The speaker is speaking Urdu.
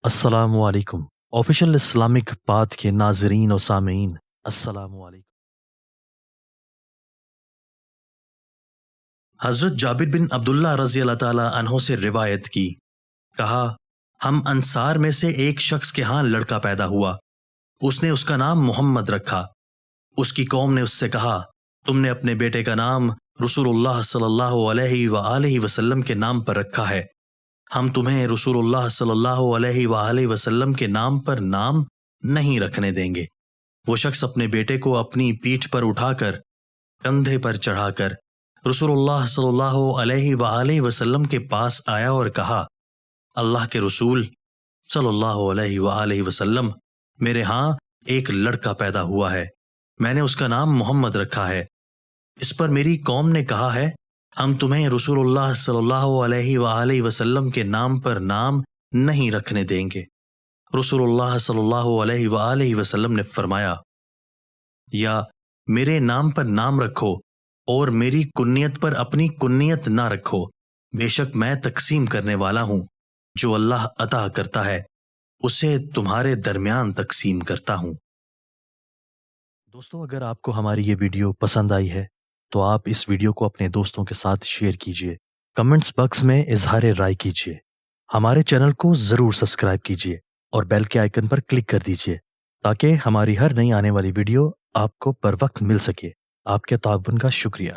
السلام علیکم آفیشیل اسلامک پاتھ کے ناظرین و سامعین، السلام علیکم۔ حضرت جابر بن عبداللہ رضی اللہ تعالیٰ عنہ سے روایت کی، کہا ہم انصار میں سے ایک شخص کے ہاں لڑکا پیدا ہوا، اس نے اس کا نام محمد رکھا۔ اس کی قوم نے اس سے کہا تم نے اپنے بیٹے کا نام رسول اللہ صلی اللہ علیہ وآلہ وسلم کے نام پر رکھا ہے، ہم تمہیں رسول اللہ صلی اللہ علیہ وآلہ وسلم کے نام پر نام نہیں رکھنے دیں گے۔ وہ شخص اپنے بیٹے کو اپنی پیٹھ پر اٹھا کر کندھے پر چڑھا کر رسول اللہ صلی اللہ علیہ وآلہ وسلم کے پاس آیا اور کہا اللہ کے رسول صلی اللہ علیہ وآلہ وسلم، میرے ہاں ایک لڑکا پیدا ہوا ہے، میں نے اس کا نام محمد رکھا ہے۔ اس پر میری قوم نے کہا ہے ہم تمہیں رسول اللہ صلی اللہ علیہ وآلہ وسلم کے نام پر نام نہیں رکھنے دیں گے۔ رسول اللہ صلی اللہ علیہ وآلہ وسلم نے فرمایا یا میرے نام پر نام رکھو اور میری کنیت پر اپنی کنیت نہ رکھو، بے شک میں تقسیم کرنے والا ہوں، جو اللہ عطا کرتا ہے اسے تمہارے درمیان تقسیم کرتا ہوں۔ دوستو، اگر آپ کو ہماری یہ ویڈیو پسند آئی ہے تو آپ اس ویڈیو کو اپنے دوستوں کے ساتھ شیئر کیجئے، کمنٹس باکس میں اظہار رائے کیجئے، ہمارے چینل کو ضرور سبسکرائب کیجئے اور بیل کے آئیکن پر کلک کر دیجئے تاکہ ہماری ہر نئی آنے والی ویڈیو آپ کو بر وقت مل سکے۔ آپ کے تعاون کا شکریہ۔